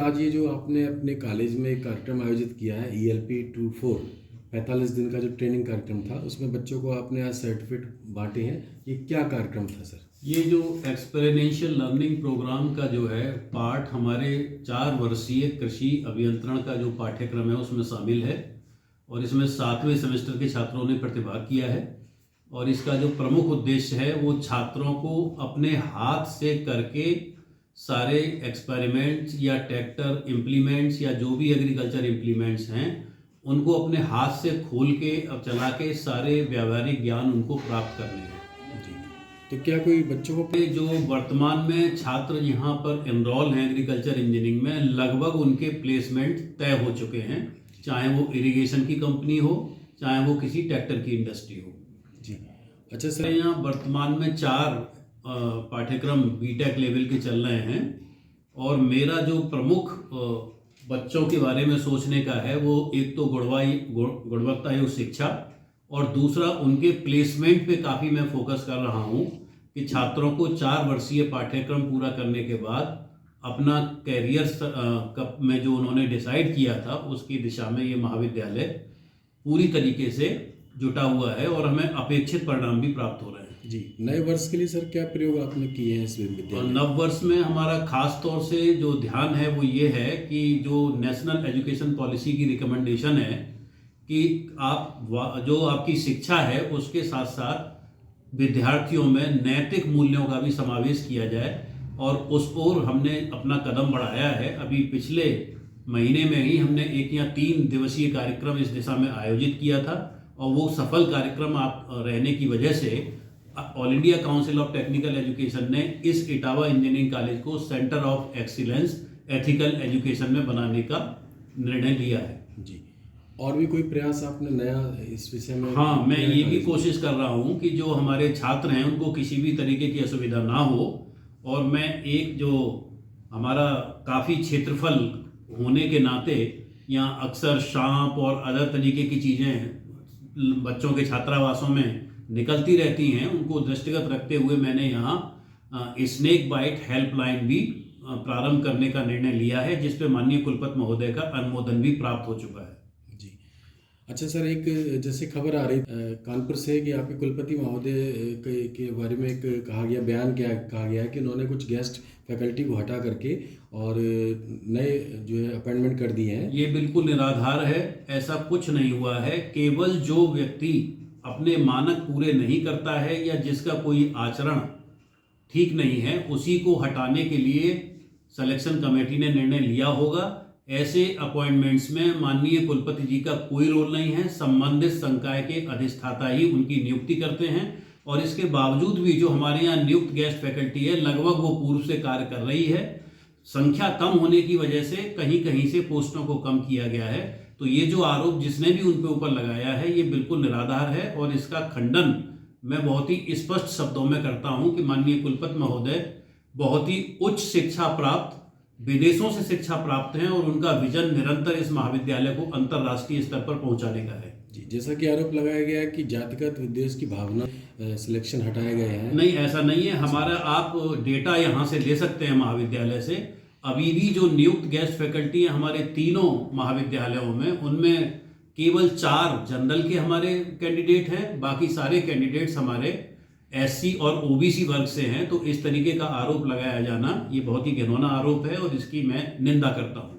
आज ये जो आपने अपने कॉलेज में एक कार्यक्रम आयोजित किया है ELP24 45 दिन का जो ट्रेनिंग कार्यक्रम था, उसमें बच्चों को आपने आज सर्टिफिकेट बांटे हैं, ये क्या कार्यक्रम था सर? ये जो एक्सपेरिमेंशियल लर्निंग प्रोग्राम का जो है पार्ट हमारे 4 वर्षीय कृषि अभियंत्रण का जो पाठ्यक्रम है उसमें शामिल है और इसमें 7वें सेमेस्टर के छात्रों ने प्रतिभाग किया है। और इसका जो प्रमुख उद्देश्य है वो छात्रों को अपने हाथ से करके सारे एक्सपेरिमेंट्स या ट्रैक्टर इम्प्लीमेंट्स या जो भी एग्रीकल्चर इम्प्लीमेंट्स हैं उनको अपने हाथ से खोल के अब चला के सारे व्यावहारिक ज्ञान उनको प्राप्त करने हैं। जी, तो क्या कोई बच्चों को जो वर्तमान में छात्र यहाँ पर एनरोल हैं एग्रीकल्चर इंजीनियरिंग में, लगभग उनके प्लेसमेंट तय हो चुके हैं, चाहे वो इरिगेशन की कंपनी हो चाहे वो किसी ट्रैक्टर की इंडस्ट्री हो। जी, अच्छा सर, यहाँ वर्तमान में 4 पाठ्यक्रम बीटेक लेवल के चल रहे हैं और मेरा जो प्रमुख बच्चों के बारे में सोचने का है वो एक तो गुणवत्तायुक्त शिक्षा और दूसरा उनके प्लेसमेंट पे काफ़ी मैं फोकस कर रहा हूँ कि छात्रों को 4 वर्षीय पाठ्यक्रम पूरा करने के बाद अपना कैरियर में जो उन्होंने डिसाइड किया था उसकी दिशा में ये महाविद्यालय पूरी तरीके से जुटा हुआ है और हमें अपेक्षित परिणाम भी प्राप्त हो रहे हैं। जी, नए वर्ष के लिए सर क्या प्रयोग आपने किए हैं इस विद्यालय में? नव वर्ष में हमारा खास तौर से जो ध्यान है वो ये है कि जो नेशनल एजुकेशन पॉलिसी की रिकमेंडेशन है कि आप जो आपकी शिक्षा है उसके साथ साथ विद्यार्थियों में नैतिक मूल्यों का भी समावेश किया जाए और उस ओर हमने अपना कदम बढ़ाया है। अभी पिछले महीने में ही हमने 1 या 3 दिवसीय कार्यक्रम इस दिशा में आयोजित किया था और वो सफल कार्यक्रम आप रहने की वजह से all India council of technical education ने इस इटावा इंजीनियरिंग कॉलेज को centre of excellence ethical education में बनाने का निर्णय लिया है। जी, और भी कोई प्रयास आपने नया इस विषय में? हाँ, मैं ये भी कोशिश कर रहा हूँ कि जो हमारे छात्र हैं उनको किसी भी तरीके की असुविधा ना हो और मैं एक जो हमारा काफ़ी क्षेत्रफल होने के नाते यहाँ अक्सर सांप और अदर तरीके की चीज़ें बच्चों के छात्रावासों में निकलती रहती हैं, उनको दृष्टिगत रखते हुए मैंने यहाँ स्नेक बाइट हेल्पलाइन भी प्रारंभ करने का निर्णय लिया है जिस पे माननीय कुलपति महोदय का अनुमोदन भी प्राप्त हो चुका है। जी, अच्छा सर, एक जैसे खबर आ रही कानपुर से कि आपके कुलपति महोदय के बारे में एक कहा गया है कि उन्होंने कुछ गेस्ट फैकल्टी को हटा करके और नए जो है अपॉइंटमेंट कर दिए हैं। ये बिल्कुल निराधार है, ऐसा कुछ नहीं हुआ है। केवल जो व्यक्ति अपने मानक पूरे नहीं करता है या जिसका कोई आचरण ठीक नहीं है उसी को हटाने के लिए सिलेक्शन कमेटी ने निर्णय लिया होगा। ऐसे अपॉइंटमेंट्स में माननीय कुलपति जी का कोई रोल नहीं है, संबंधित संकाय के अधिष्ठाता ही उनकी नियुक्ति करते हैं और इसके बावजूद भी जो हमारे यहाँ नियुक्त गेस्ट फैकल्टी है लगभग वो पूर्व से कार्य कर रही है। संख्या कम होने की वजह से कहीं कहीं से पोस्टों को कम किया गया है। तो ये जो आरोप जिसने भी उनके ऊपर लगाया है ये बिल्कुल निराधार है और इसका खंडन मैं बहुत ही स्पष्ट शब्दों में करता हूं कि माननीय कुलपति महोदय बहुत ही उच्च शिक्षा प्राप्त, विदेशों से शिक्षा प्राप्त हैं और उनका विजन निरंतर इस महाविद्यालय को अंतर्राष्ट्रीय स्तर पर पहुंचाने का है। जी, जैसा कि आरोप लगाया गया है कि जातिगत विद्वेष की भावना सिलेक्शन हटाए गए हैं। नहीं, ऐसा नहीं है। हमारा आप डेटा यहाँ से ले सकते हैं महाविद्यालय से। अभी भी जो नियुक्त गेस्ट फैकल्टी है हमारे तीनों महाविद्यालयों में, उनमें केवल 4 जनरल के हमारे कैंडिडेट हैं, बाकी सारे कैंडिडेट्स हमारे SC और OBC वर्ग से हैं। तो इस तरीके का आरोप लगाया जाना ये बहुत ही घिनौना आरोप है और इसकी मैं निंदा करता हूँ।